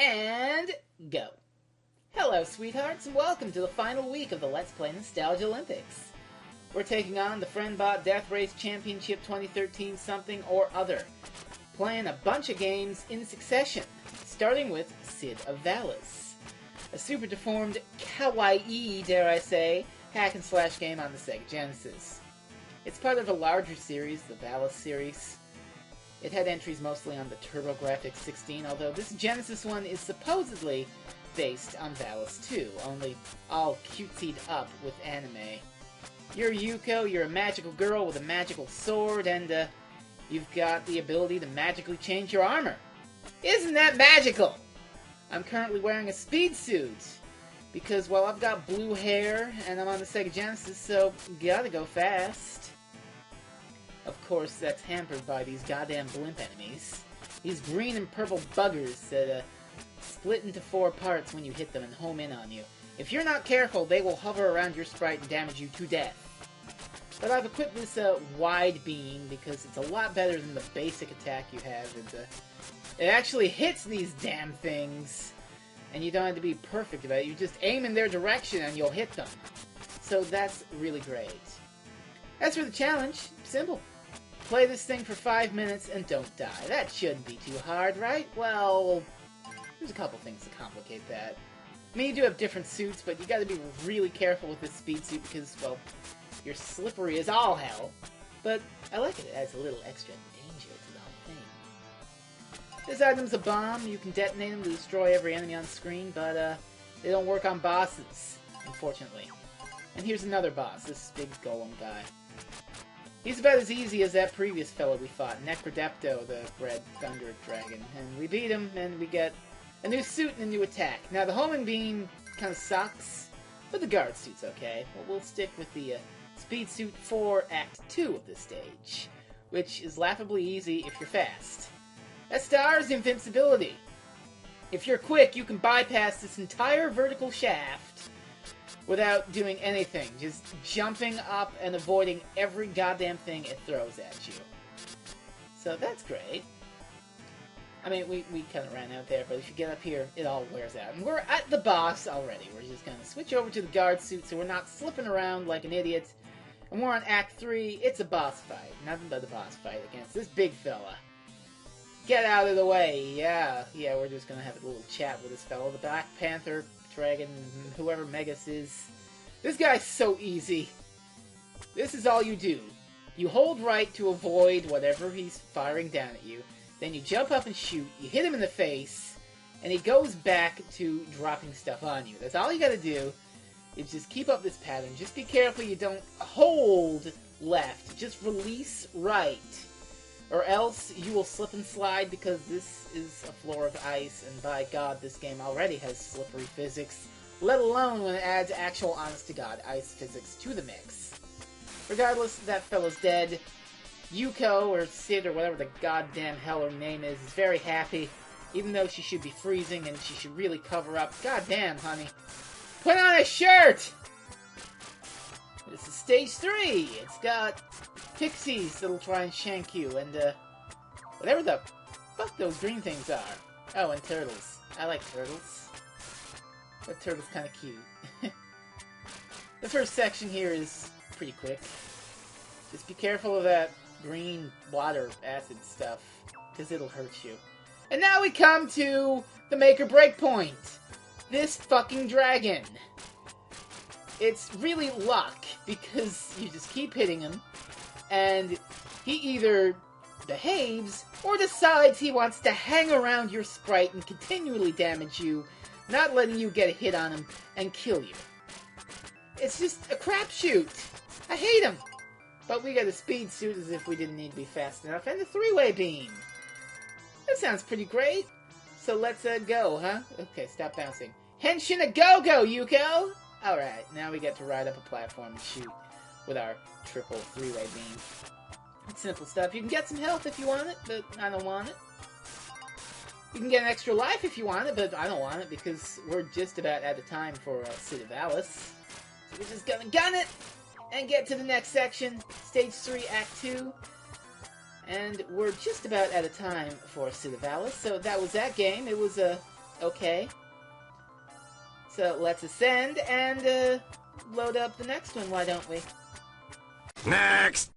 And go. Hello, sweethearts, and welcome to the final week of the Let's Play Nostalgialympics. We're taking on the Friendbot Deathrace Championship 2013 something or other, playing a bunch of games in succession, starting with Sid of Valis, a super deformed, kawaii, dare I say, hack-and-slash game on the Sega Genesis. It's part of a larger series, the Valis series. It had entries mostly on the TurboGrafx 16, although this Genesis one is supposedly based on Valis 2, only all cutesied up with anime. You're Yuko, you're a magical girl with a magical sword, and you've got the ability to magically change your armor. Isn't that magical? I'm currently wearing a speed suit, because, well, I've got blue hair, and I'm on the Sega Genesis, so gotta go fast. Of course, that's hampered by these goddamn blimp enemies. These green and purple buggers that split into 4 parts when you hit them and home in on you. If you're not careful, they will hover around your sprite and damage you to death. But I've equipped this wide beam because it's a lot better than the basic attack you have. It actually hits these damn things, and you don't have to be perfect about it. You just aim in their direction and you'll hit them. So that's really great. As for the challenge, simple. Play this thing for 5 minutes and don't die. That shouldn't be too hard, right? Well, there's a couple things to complicate that. I mean, you do have different suits, but you gotta be really careful with this speed suit because, well, you're slippery as all hell. But I like it. It adds a little extra danger to the whole thing. This item's a bomb. You can detonate them to destroy every enemy on screen, but they don't work on bosses, unfortunately. And here's another boss, this big golem guy. He's about as easy as that previous fellow we fought, Necrodepto, the Red Thunder Dragon. And we beat him, and we get a new suit and a new attack. Now, the homing beam kind of sucks, but the guard suit's okay. Well, we'll stick with the speed suit for Act 2 of this stage, which is laughably easy if you're fast. That stars invincibility. If you're quick, you can bypass this entire vertical shaft without doing anything, just jumping up and avoiding every goddamn thing it throws at you. So that's great. I mean, we kind of ran out there, but if you get up here, it all wears out. And we're at the boss already. We're just going to switch over to the guard suit so we're not slipping around like an idiot. And we're on Act 3. It's a boss fight. Nothing but a boss fight against this big fella. Get out of the way. Yeah, we're just going to have a little chat with this fella. The Black Panther Dragon, whoever Megas is. This guy's so easy. This is all you do. You hold right to avoid whatever he's firing down at you. Then you jump up and shoot. You hit him in the face. And he goes back to dropping stuff on you. That's all you gotta do. Is just keep up this pattern. Just be careful you don't hold left. Just release right. Or else you will slip and slide because this is a floor of ice, and by God, this game already has slippery physics, let alone when it adds actual honest-to-God ice physics to the mix. Regardless, that fellow's dead. Yuko, or Sid, or whatever the goddamn hell her name is very happy, even though she should be freezing and she should really cover up. Goddamn, honey. Put on a shirt! This is Stage 3! It's got pixies that'll try and shank you, and, whatever the fuck those green things are. Oh, and turtles. I like turtles. That turtle's kinda cute. The first section here is pretty quick. Just be careful of that green water acid stuff, because it'll hurt you. And now we come to the make or break point. This fucking dragon. It's really luck, because you just keep hitting him, and he either behaves or decides he wants to hang around your sprite and continually damage you, not letting you get a hit on him and kill you. It's just a crapshoot. I hate him. But we got a speed suit as if we didn't need to be fast enough, and a 3-way beam. That sounds pretty great. So let's go, huh? Okay, stop bouncing. Henshin a go-go, Yuko! Alright, now we get to ride up a platform and shoot with our triple 3-way beam. It's simple stuff. You can get some health if you want it, but I don't want it. You can get an extra life if you want it, but I don't want it because we're just about out of time for Sid of Valis. So we're just gonna gun it and get to the next section, Stage 3, Act 2. And we're just about out of time for Sid of Valis, so that was that game. It was a Okay. So let's ascend and load up the next one, why don't we? Next!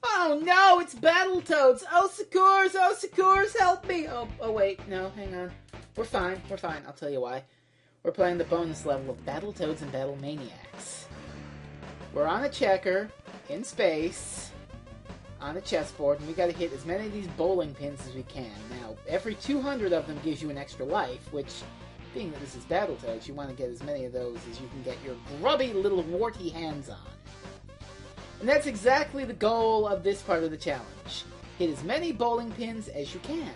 Oh no, it's Battletoads! Oh Sakurs, help me! Oh wait, no, hang on. We're fine, I'll tell you why. We're playing the bonus level of Battletoads and Battle Maniacs. We're on a checker, in space, on a chessboard, and we gotta hit as many of these bowling pins as we can. Now, every 200 of them gives you an extra life, which, being that this is Battletoads, you want to get as many of those as you can get your grubby little warty hands on. And that's exactly the goal of this part of the challenge. Hit as many bowling pins as you can.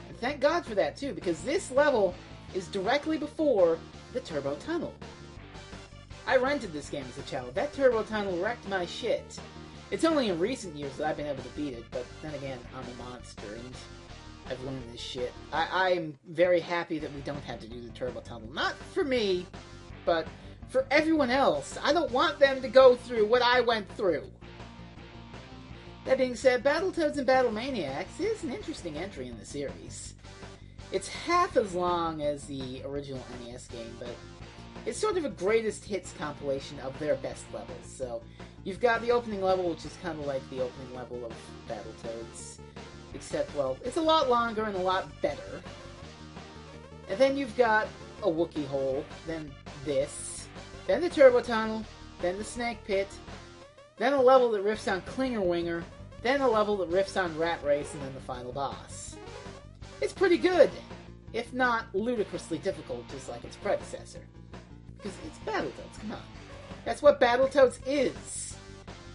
And thank God for that, too, because this level is directly before the Turbo Tunnel. I rented this game as a child. That Turbo Tunnel wrecked my shit. It's only in recent years that I've been able to beat it, but then again, I'm a monster, and I've learned this shit. I'm very happy that we don't have to do the Turbo Tunnel. Not for me, but for everyone else. I don't want them to go through what I went through. That being said, Battletoads and Battle Maniacs is an interesting entry in the series. It's half as long as the original NES game, but it's sort of a greatest hits compilation of their best levels. So, you've got the opening level, which is kind of like the opening level of Battletoads. Except, well, it's a lot longer and a lot better. And then you've got a Wookiee hole, then this, then the Turbo Tunnel, then the Snake Pit, then a level that riffs on Klinger Winger, then a level that riffs on Rat Race, and then the final boss. It's pretty good, if not ludicrously difficult, just like its predecessor. Because it's Battletoads, come on. That's what Battletoads is.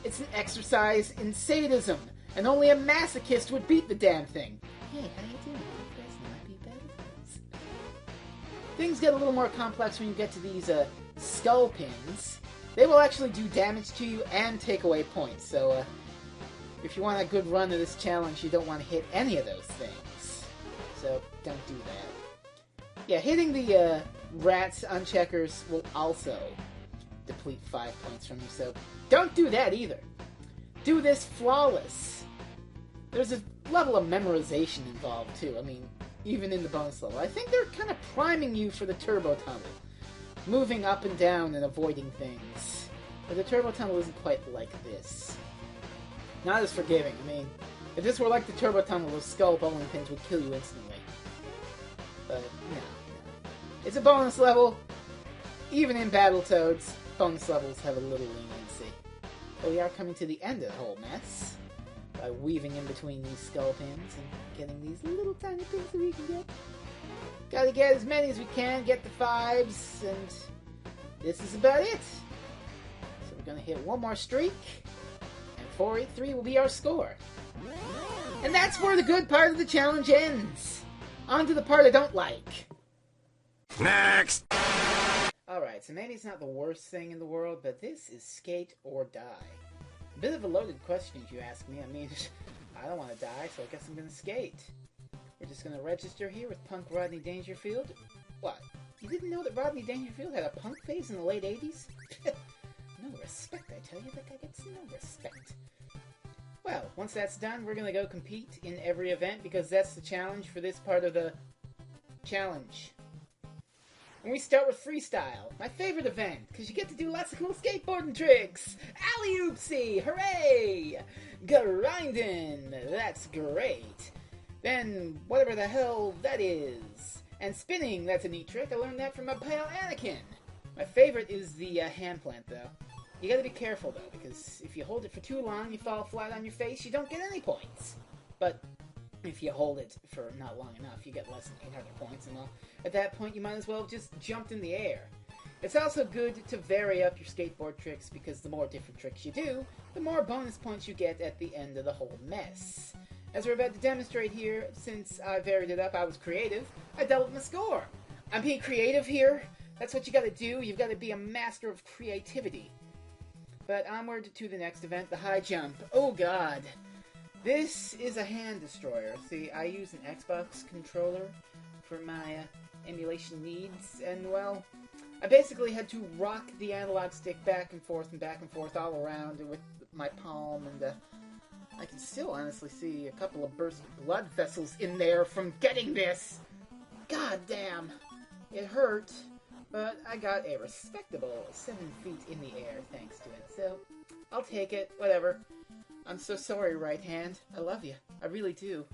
It's an exercise in sadism, and only a masochist would beat the damn thing. Hey, how you doing? That's not beat Battletoads. Things get a little more complex when you get to these skull pins. They will actually do damage to you and take away points, so if you want a good run of this challenge, you don't want to hit any of those things. So, don't do that. Yeah, hitting the rats on checkers will also deplete 5 points from you, so don't do that either. Do this flawless. There's a level of memorization involved, too. I mean, even in the bonus level. I think they're kind of priming you for the Turbo Tunnel. Moving up and down and avoiding things. But the Turbo Tunnel isn't quite like this. Not as forgiving. I mean, if this were like the Turbo Tunnel, those skull bowling pins would kill you instantly. But, no. It's a bonus level. Even in Battletoads, bonus levels have a little leniency. But we are coming to the end of the whole mess. By weaving in between these skull pins and getting these little tiny pins that we can get. Gotta get as many as we can, get the 5s, and this is about it. So we're gonna hit one more streak, and 483 will be our score. And that's where the good part of the challenge ends. On to the part I don't like. Next! Alright, so maybe it's not the worst thing in the world, but this is skate or die. A bit of a loaded question if you ask me. I mean, I don't want to die, so I guess I'm gonna skate. We're just gonna register here with punk Rodney Dangerfield. What? You didn't know that Rodney Dangerfield had a punk phase in the late 80s? No respect, I tell you. That guy gets no respect. Well, once that's done, we're gonna go compete in every event, because that's the challenge for this part of the challenge. And we start with freestyle, my favorite event, because you get to do lots of cool skateboarding tricks. Alley-oopsie, hooray! Grindin', that's great. Then, whatever the hell that is. And spinning, that's a neat trick. I learned that from my pal Anakin. My favorite is the hand plant, though. You gotta be careful, though, because if you hold it for too long, you fall flat on your face, you don't get any points. But if you hold it for not long enough, you get less than 800 points, and at that point, you might as well have just jumped in the air. It's also good to vary up your skateboard tricks, because the more different tricks you do, the more bonus points you get at the end of the whole mess. As we're about to demonstrate here, since I varied it up, I was creative, I doubled my score. I'm being creative here. That's what you gotta do. You've gotta be a master of creativity. But onward to the next event, the high jump. Oh god. This is a hand destroyer. See, I use an Xbox controller for my emulation needs, and well, I basically had to rock the analog stick back and forth all around with my palm, and I can still honestly see a couple of burst blood vessels in there from getting this. God damn! It hurt, but I got a respectable 7 feet in the air thanks to it, so I'll take it, whatever. I'm so sorry, right hand. I love you. I really do.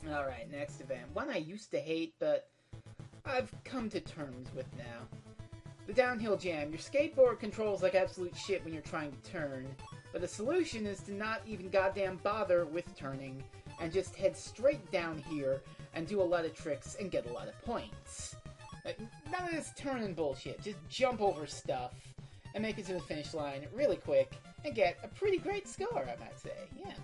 Alright, next event. One I used to hate, but I've come to terms with now. The downhill jam. Your skateboard controls like absolute shit when you're trying to turn, but the solution is to not even goddamn bother with turning, and just head straight down here and do a lot of tricks and get a lot of points. None of this turning bullshit. Just jump over stuff and make it to the finish line really quick and get a pretty great score, I might say. Yeah.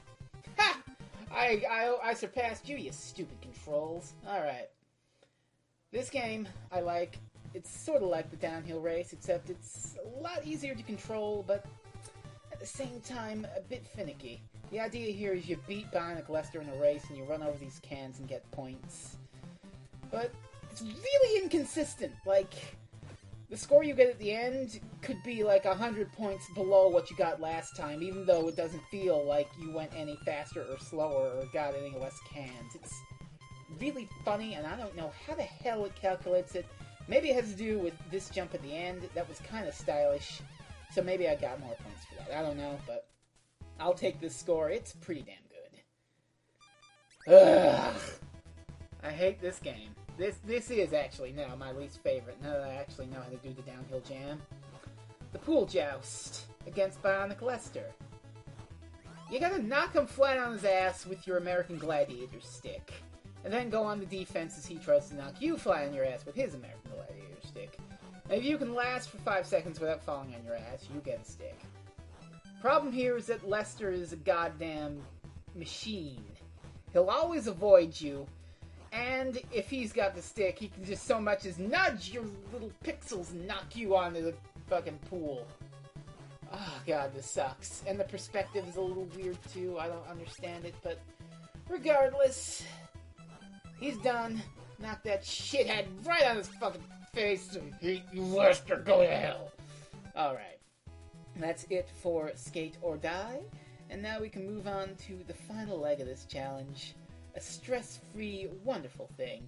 Ha! I surpassed you, you stupid controls. Alright. This game, I like. It's sort of like the downhill race, except it's a lot easier to control, but at the same time, a bit finicky. The idea here is you beat Bionic Lester in a race and you run over these cans and get points. But it's really inconsistent. Like, the score you get at the end could be like 100 points below what you got last time, even though it doesn't feel like you went any faster or slower or got any less cans. It's really funny, and I don't know how the hell it calculates it. Maybe it has to do with this jump at the end. That was kind of stylish, so maybe I got more points for that. I don't know, but I'll take this score. It's pretty damn good. Ugh. I hate this game. This is actually now my least favorite, now that I actually know how to do the downhill jam. The pool joust against Bionic Lester. You gotta knock him flat on his ass with your American Gladiator stick, and then go on the defense as he tries to knock you flat on your ass with his American Gladiator stick. And if you can last for 5 seconds without falling on your ass, you get a stick. Problem here is that Lester is a goddamn machine. He'll always avoid you, and if he's got the stick, he can just so much as nudge your little pixels and knock you onto the fucking pool. Oh god, this sucks. And the perspective is a little weird too, I don't understand it, but regardless, he's done. Knock that shithead right on his fucking face. You Lester, go to hell. Alright. That's it for Skate or Die. And now we can move on to the final leg of this challenge. A stress-free, wonderful thing.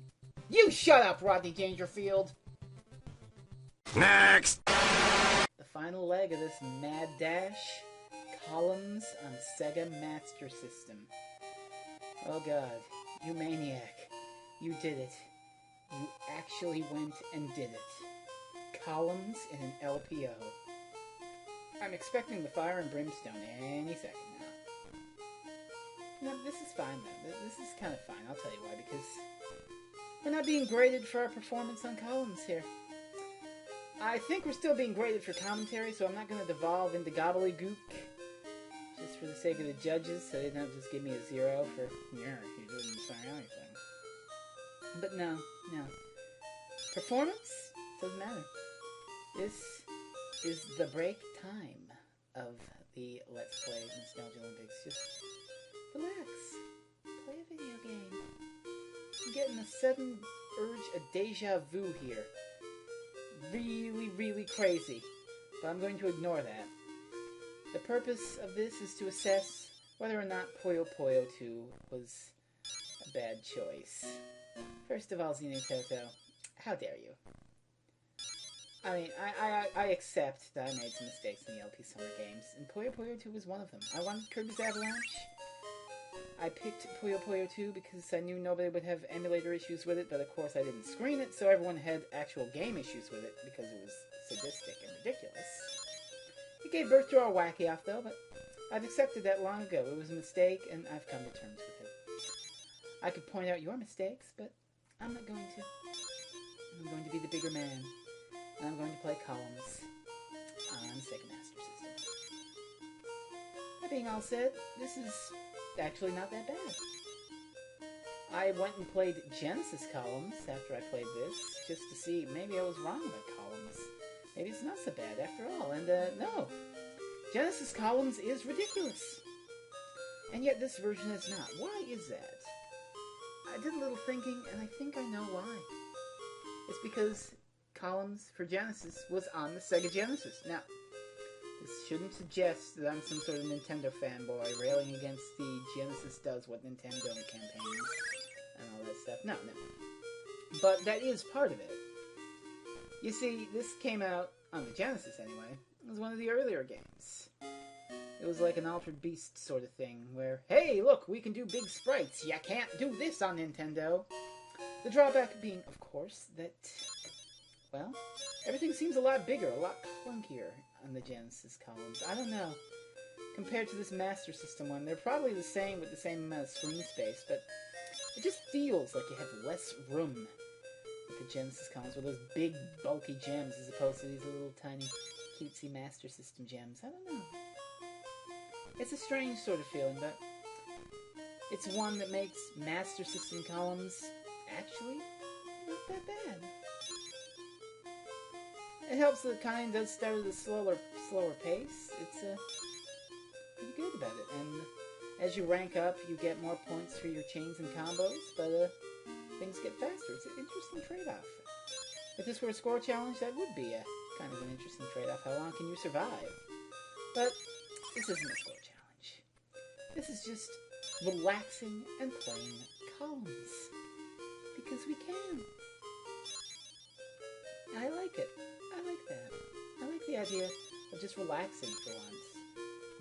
You shut up, Rodney Dangerfield! Next! The final leg of this mad dash. Columns on Sega Master System. Oh god. You maniac. You did it. You actually went and did it. Columns in an LPO. I'm expecting the fire and brimstone any second now. No, this is fine though. This is kind of fine, I'll tell you why, because we're not being graded for our performance on columns here. I think we're still being graded for commentary, so I'm not going to devolve into gobbledygook, just for the sake of the judges, so they don't just give me a 0 for, yeah, you didn't say anything. But no. Performance? Doesn't matter. This is the break time of the Let's Play Nostalgialympics. Just relax. Play a video game. I'm getting a sudden urge of deja vu here. Really, really crazy. But I'm going to ignore that. The purpose of this is to assess whether or not Puyo Puyo 2 was a bad choice. First of all, Zenny Toto, how dare you? I mean, I accept that I made some mistakes in the LP Summer Games, and Puyo Puyo 2 was one of them. I wanted Kirby's Avalanche. I picked Puyo Puyo 2 because I knew nobody would have emulator issues with it, but of course I didn't screen it, so everyone had actual game issues with it because it was sadistic and ridiculous. It gave birth to our Wacky Off, though, but I've accepted that long ago. It was a mistake, and I've come to terms with it. I could point out your mistakes, but I'm not going to. I'm going to be the bigger man. And I'm going to play columns on Sega Master System. That being all said, this is actually not that bad. I went and played Genesis columns after I played this, just to see maybe I was wrong about columns. Maybe it's not so bad after all, and no. Genesis columns is ridiculous. And yet this version is not. Why is that? I did a little thinking, and I think I know why. It's because columns for Genesis was on the Sega Genesis. Now, this shouldn't suggest that I'm some sort of Nintendo fanboy railing against the Genesis does what Nintendo campaigns and all that stuff. No. but that is part of it. You see, this came out on the Genesis anyway. It was one of the earlier games. It was like an Altered Beast sort of thing, where, hey, look, we can do big sprites. You can't do this on Nintendo. The drawback being, of course, that, well, everything seems a lot bigger, a lot clunkier on the Genesis columns. I don't know. Compared to this Master System one, they're probably the same with the same amount of screen space, but it just feels like you have less room with the Genesis columns, with those big, bulky gems as opposed to these little tiny, cutesy Master System gems. I don't know. It's a strange sort of feeling, but it's one that makes Master System columns actually not that bad. It helps that it kind of does start at a slower pace. It's pretty good about it, and as you rank up, you get more points for your chains and combos, but things get faster. It's an interesting trade-off. If this were a score challenge, that would be a kind of an interesting trade-off. How long can you survive? But this isn't a score challenge. This is just relaxing and playing columns. Because we can. I like it. I like that. I like the idea of just relaxing for once.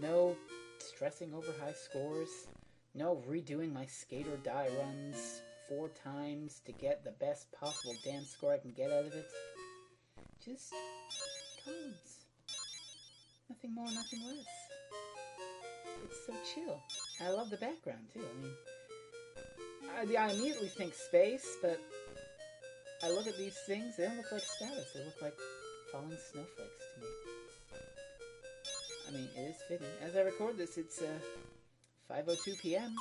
No stressing over high scores. No redoing my skate or die runs 4 times to get the best possible damn score I can get out of it. Just columns. Nothing more, nothing less. It's so chill. I love the background too. I mean, I immediately think space, but I look at these things, they don't look like stars. They look like falling snowflakes to me. I mean, it is fitting. As I record this, it's 5:02 p.m.,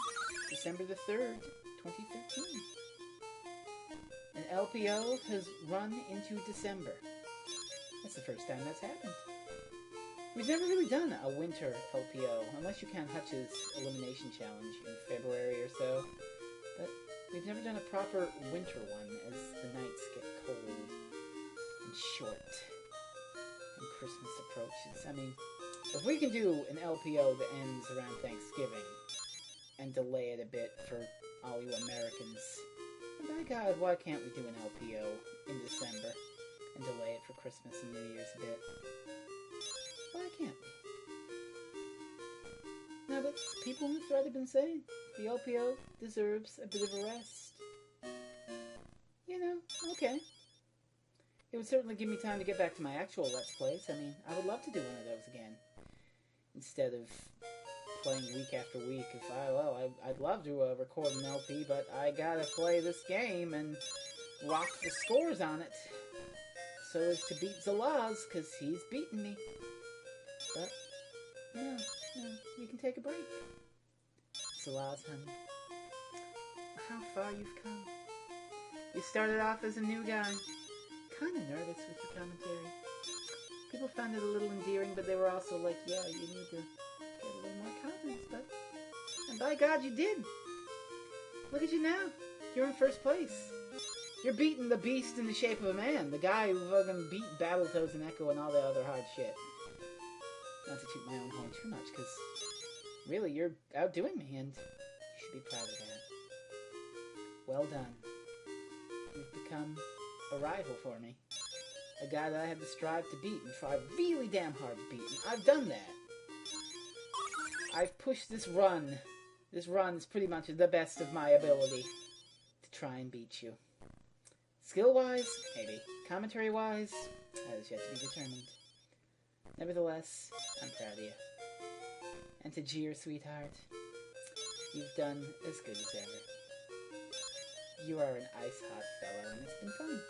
December the 3rd, 2013. And LPO has run into December. That's the first time that's happened. We've never really done a winter LPO, unless you count Hutch's Elimination Challenge in February or so. But we've never done a proper winter one, as the nights get cold and short and Christmas approaches. I mean, if we can do an LPO that ends around Thanksgiving and delay it a bit for all you Americans, my God, why can't we do an LPO in December and delay it for Christmas and New Year's a bit? Why can't we? No, but people in the thread have been saying the LPO deserves a bit of a rest. You know, okay. It would certainly give me time to get back to my actual Let's Plays. I mean, I would love to do one of those again. Instead of playing week after week. I'd love to record an LP, but I gotta play this game and rock the scores on it so as to beat Zalaz, because he's beaten me. But, no, we can take a break. Zalaz, honey. How far you've come. You started off as a new guy. Kind of nervous with your commentary. People found it a little endearing, but they were also like, yeah, you need to get a little more confidence, but... And by God, you did! Look at you now. You're in first place. You're beating the beast in the shape of a man. The guy who fucking beat Battletoads and Echo and all the other hard shit. Not to toot my own horn too much, because really, you're outdoing me, and you should be proud of that. Well done. You've become a rival for me. A guy that I had to strive to beat and try really damn hard to beat. And I've done that. I've pushed this run. This run is pretty much the best of my ability to try and beat you. Skill-wise, maybe. Commentary-wise, that is yet to be determined. Nevertheless, I'm proud of you. And to Jeer, sweetheart, you've done as good as ever. You are an ice-hot fellow, and it's been fun.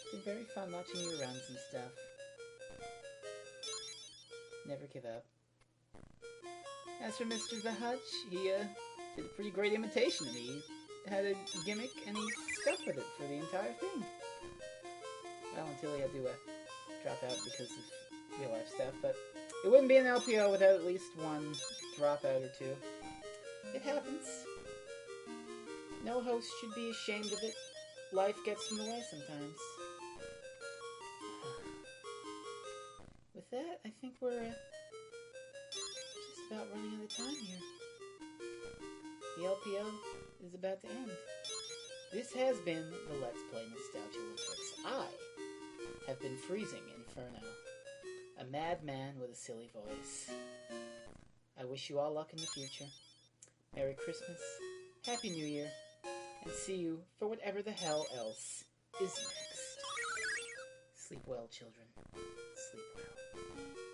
It's been very fun watching your runs and stuff. Never give up. As for Mr. The Hutch, he did a pretty great imitation of me. He had a gimmick, and he stuck with it for the entire thing. Well, until he had to drop out because of real-life stuff, but it wouldn't be an LPO without at least one dropout or two. It happens. No host should be ashamed of it. Life gets in the way sometimes. With that, I think we're just about running out of time here. The LPO is about to end. This has been the Let's Play Nostalgialympics. I have been Freezing Inferno, a madman with a silly voice. I wish you all luck in the future. Merry Christmas, Happy New Year, and see you for whatever the hell else is next. Sleep well, children. Sleep well.